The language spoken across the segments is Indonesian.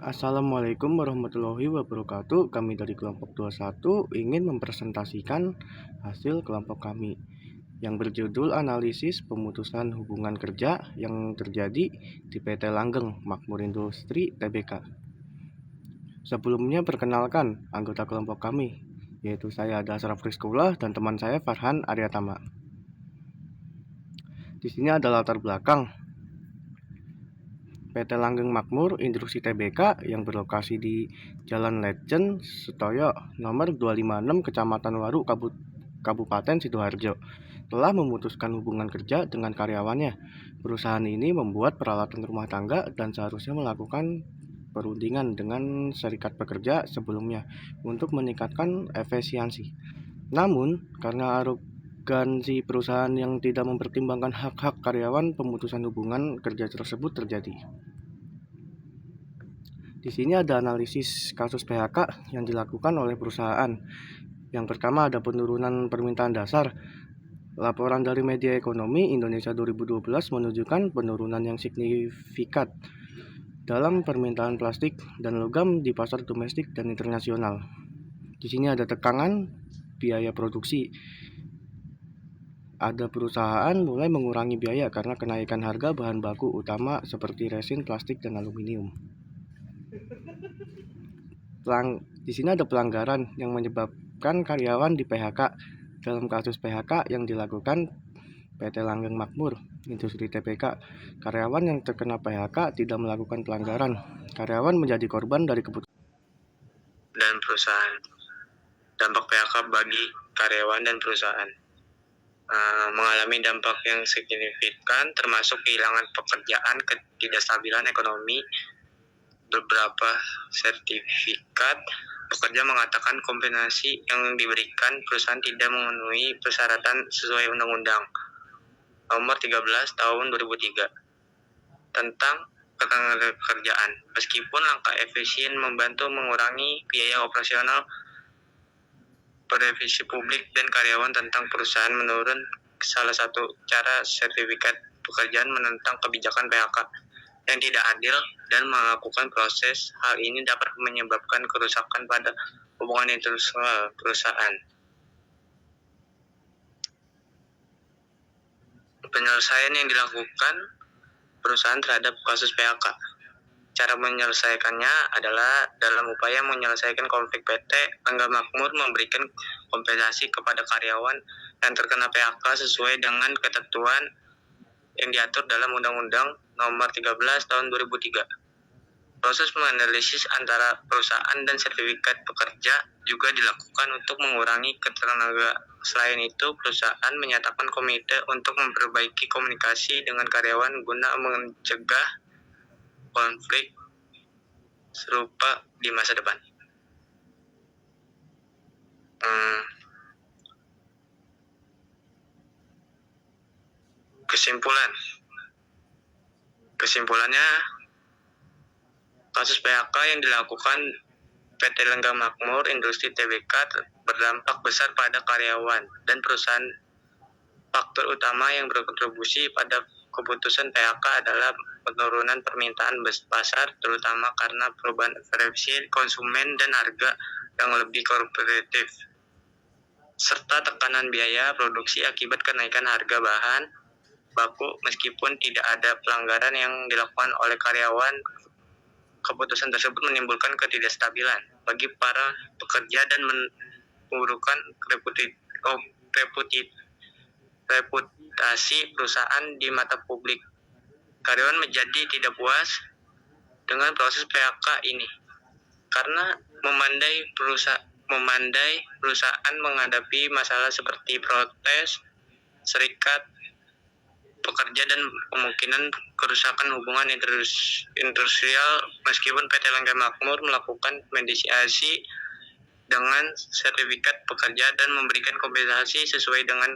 Assalamualaikum warahmatullahi wabarakatuh. Kami dari kelompok 21 ingin mempresentasikan hasil kelompok kami yang berjudul analisis pemutusan hubungan kerja yang terjadi di PT Langgeng Makmur Industri Tbk. Sebelumnya perkenalkan anggota kelompok kami, yaitu saya Dasraf Rizkullah dan teman saya Farhan Aryatama. Di sini ada latar belakang PT Langgeng Makmur Industri Tbk yang berlokasi di Jalan Lejen Setoyo nomor 256 Kecamatan Waru Kabupaten Sidoarjo telah memutuskan hubungan kerja dengan karyawannya. Perusahaan ini membuat peralatan rumah tangga dan seharusnya melakukan perundingan dengan serikat pekerja sebelumnya untuk meningkatkan efisiensi. Namun, karena arogansi perusahaan yang tidak mempertimbangkan hak-hak karyawan, pemutusan hubungan kerja tersebut terjadi. Di sini ada analisis kasus PHK yang dilakukan oleh perusahaan. Yang pertama ada penurunan permintaan dasar. Laporan dari Media Ekonomi Indonesia 2012 menunjukkan penurunan yang signifikan dalam permintaan plastik dan logam di pasar domestik dan internasional. Di sini ada tekanan biaya produksi. Ada perusahaan mulai mengurangi biaya karena kenaikan harga bahan baku utama seperti resin, plastik, dan aluminium. Di sini ada pelanggaran yang menyebabkan karyawan di PHK. Dalam kasus PHK yang dilakukan PT Langgeng Makmur Industri Tbk, karyawan yang terkena PHK tidak melakukan pelanggaran. Karyawan menjadi korban dari keputusan dan perusahaan. Dampak PHK bagi karyawan dan perusahaan mengalami dampak yang signifikan, termasuk kehilangan pekerjaan, ketidakstabilan ekonomi. Beberapa sertifikat pekerja mengatakan kompensasi yang diberikan perusahaan tidak memenuhi persyaratan sesuai Undang-Undang Nomor 13 Tahun 2003 tentang ketenagakerjaan. Meskipun langkah efisien membantu mengurangi biaya operasional, revisi publik dan karyawan tentang perusahaan menurun. Salah satu cara sertifikat pekerjaan menentang kebijakan PHK yang tidak adil dan melakukan proses. Hal ini dapat menyebabkan kerusakan pada hubungan internal perusahaan. Penyelesaian yang dilakukan perusahaan terhadap kasus PHK. Cara menyelesaikannya adalah dalam upaya menyelesaikan konflik, PT Langgeng Makmur memberikan kompensasi kepada karyawan yang terkena PHK sesuai dengan ketentuan yang diatur dalam Undang-Undang Nomor 13 Tahun 2003. Proses menganalisis antara perusahaan dan sertifikat pekerja juga dilakukan untuk mengurangi ketenaga. Selain itu, perusahaan menyatakan komite untuk memperbaiki komunikasi dengan karyawan guna mencegah konflik serupa di masa depan. Kesimpulannya, kasus PHK yang dilakukan PT Langgeng Makmur Industri Tbk berdampak besar pada karyawan dan perusahaan. Faktor utama yang berkontribusi pada keputusan PHK adalah penurunan permintaan pasar, terutama karena perubahan preferensi konsumen dan harga yang lebih kompetitif, serta tekanan biaya produksi akibat kenaikan harga bahan baku. Meskipun tidak ada pelanggaran yang dilakukan oleh karyawan, keputusan tersebut menimbulkan ketidakstabilan bagi para pekerja dan memburukkan reputasi perusahaan di mata publik. Karyawan menjadi tidak puas dengan proses PHK ini karena memandai perusahaan menghadapi masalah seperti protes serikat pekerja dan kemungkinan kerusakan hubungan industrial. Meskipun PT Langgeng Makmur melakukan mediasi dengan sertifikat pekerja dan memberikan kompensasi sesuai dengan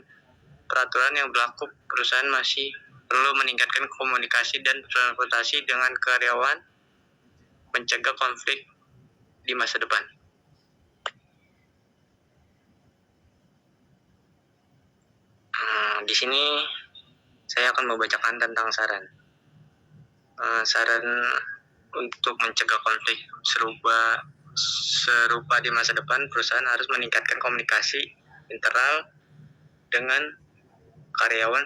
peraturan yang berlaku, perusahaan masih perlu meningkatkan komunikasi dan transportasi dengan karyawan, mencegah konflik di masa depan. Di sini saya akan membacakan tentang saran untuk mencegah konflik serupa di masa depan, perusahaan harus meningkatkan komunikasi internal dengan karyawan,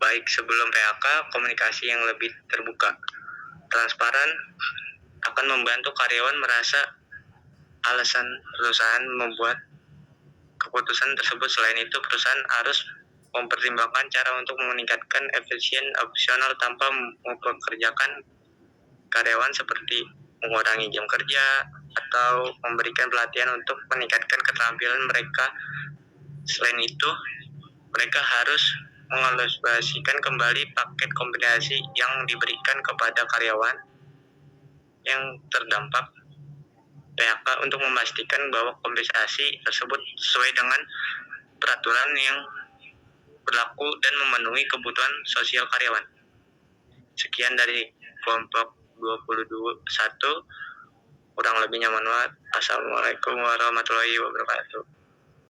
baik sebelum PHK. Komunikasi yang lebih terbuka, transparan akan membantu karyawan merasa alasan perusahaan membuat keputusan tersebut. Selain itu, perusahaan harus mempertimbangkan cara untuk meningkatkan efisien operasional tanpa mempekerjakan karyawan, seperti mengurangi jam kerja atau memberikan pelatihan untuk meningkatkan keterampilan mereka. Selain itu, mereka harus mengalokasikan kembali paket kompensasi yang diberikan kepada karyawan yang terdampak PHK untuk memastikan bahwa kompensasi tersebut sesuai dengan peraturan yang berlaku dan memenuhi kebutuhan sosial karyawan. Sekian dari kelompok 21. Kurang lebihnya mohon maaf. Assalamualaikum warahmatullahi wabarakatuh.